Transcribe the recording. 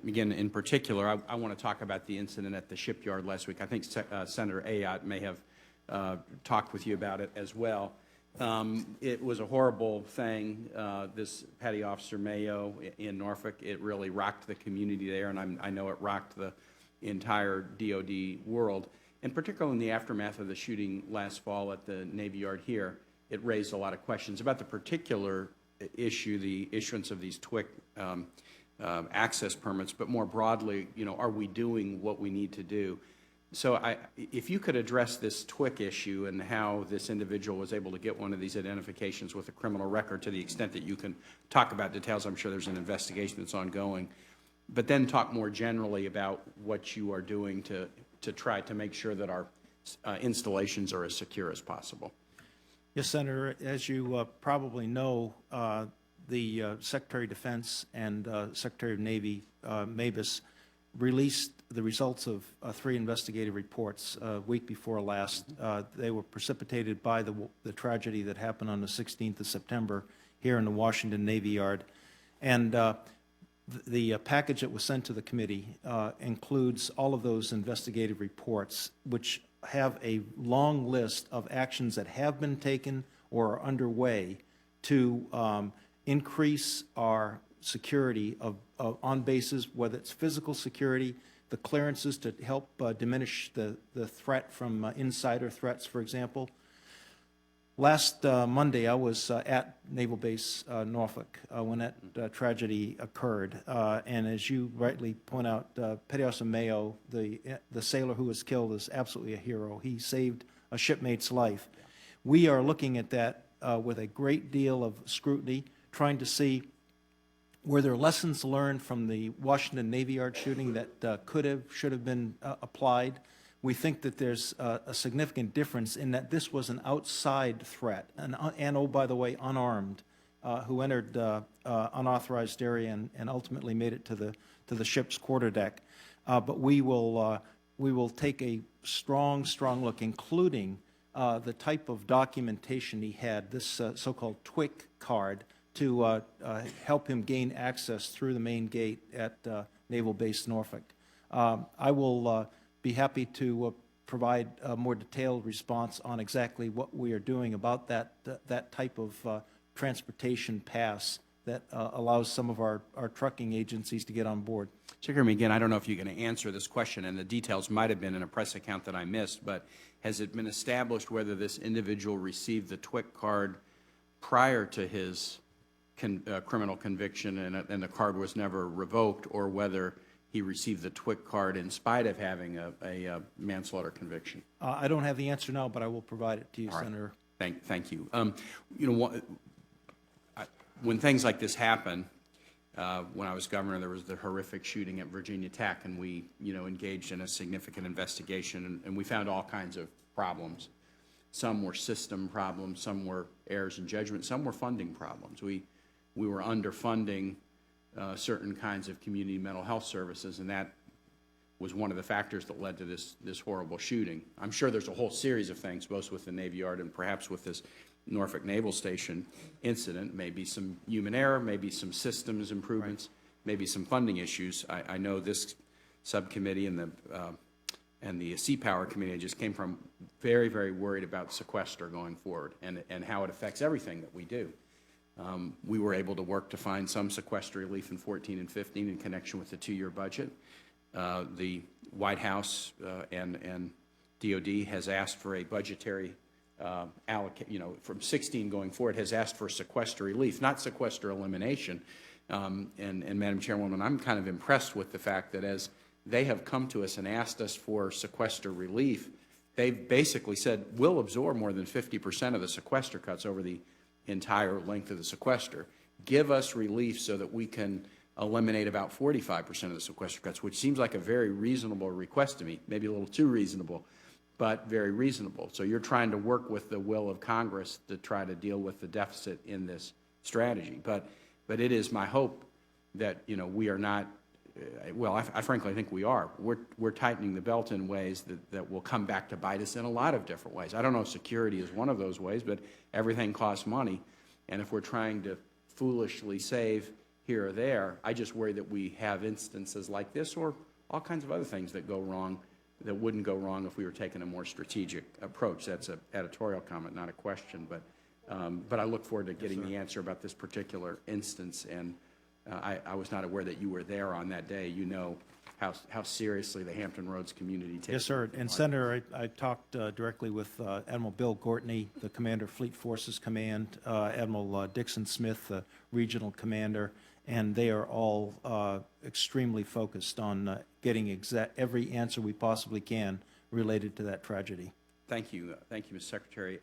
begin in particular, I want to talk about the incident at the shipyard last week. I think Senator Ayotte may have talked with you about it as well. It was a horrible thing. This Petty Officer Mayo in Norfolk, it really rocked the community there, and I know it rocked the entire DOD world. And particularly in the aftermath of the shooting last fall at the Navy Yard here, it raised a lot of questions about the particular issue, the issuance of these TWIC access permits, but more broadly, are we doing what we need to do? So if you could address this TWIC issue and how this individual was able to get one of these identifications with a criminal record, to the extent that you can talk about details. I'm sure there's an investigation that's ongoing. But then talk more generally about what you are doing to try to make sure that our installations are as secure as possible. Yes, Senator. As you probably know, the Secretary of Defense and Secretary of Navy, Mabus, released the results of 3 investigative reports a week before last. They were precipitated by the tragedy that happened on the 16th of September here in the Washington Navy Yard. And the package that was sent to the committee includes all of those investigative reports, which have a long list of actions that have been taken or are underway to increase our security on bases, whether it's physical security, the clearances to help diminish the threat from insider threats, for example. Last Monday, I was at Naval Base Norfolk when that tragedy occurred. And as you rightly point out, Petty Officer Mayo, the sailor who was killed, is absolutely a hero. He saved a shipmate's life. We are looking at that with a great deal of scrutiny, trying to see were there lessons learned from the Washington Navy Yard shooting that should have been applied. We think that there's a significant difference in that this was an outside threat, and oh, by the way, unarmed, who entered unauthorized area and ultimately made it to the ship's quarterdeck. But we will take a strong look, including the type of documentation he had, this so-called TWIC card, to help him gain access through the main gate at Naval Base Norfolk. I will be happy to provide a more detailed response on exactly what we are doing about that type of transportation pass that allows some of our trucking agencies to get on board. Secretary, again, I don't know if you're going to answer this question, and the details might have been in a press account that I missed, but has it been established whether this individual received the TWIC card prior to his criminal conviction and the card was never revoked, or whether he received the TWIC card in spite of having a manslaughter conviction? I don't have the answer now, but I will provide it to you, All Senator. Right. Thank you. When things like this happen, when I was governor, there was the horrific shooting at Virginia Tech, and we, engaged in a significant investigation, and we found all kinds of problems. Some were system problems, some were errors in judgment, some were funding problems. We were underfunding certain kinds of community mental health services, and that was one of the factors that led to this horrible shooting. I'm sure there's a whole series of things, both with the Navy Yard and perhaps with this Norfolk Naval Station incident, maybe some human error, maybe some systems improvements, right, maybe some funding issues. I know this subcommittee and the Sea Power Committee I just came from very, very worried about sequester going forward and how it affects everything that we do. We were able to work to find some sequester relief in 14 and 15 in connection with the 2-year budget. The White House and DOD has asked for a budgetary from 16 going forward, has asked for sequester relief, not sequester elimination. And Madam Chairwoman, I'm kind of impressed with the fact that as they have come to us and asked us for sequester relief, they've basically said, we'll absorb more than 50% of the sequester cuts over the entire length of the sequester. Give us relief so that we can eliminate about 45% of the sequester cuts, which seems like a very reasonable request to me, maybe a little too reasonable, but very reasonable. So you're trying to work with the will of Congress to try to deal with the deficit in this strategy. But it is my hope that, we are not, well, I frankly think we are. We're tightening the belt in ways that will come back to bite us in a lot of different ways. I don't know if security is one of those ways, but everything costs money. And if we're trying to foolishly save here or there. I just worry that we have instances like this or all kinds of other things that go wrong that wouldn't go wrong if we were taking a more strategic approach. That's an editorial comment, not a question, but I look forward to getting the answer about this particular instance, and I was not aware that you were there on that day. You know how seriously the Hampton Roads community takes it. Yes, sir. And Senator, I talked directly with Admiral Bill Gortney, the Commander of Fleet Forces Command, Admiral Dixon Smith, the Regional Commander, and they are all extremely focused on getting every answer we possibly can related to that tragedy. Thank you, Mr. Secretary.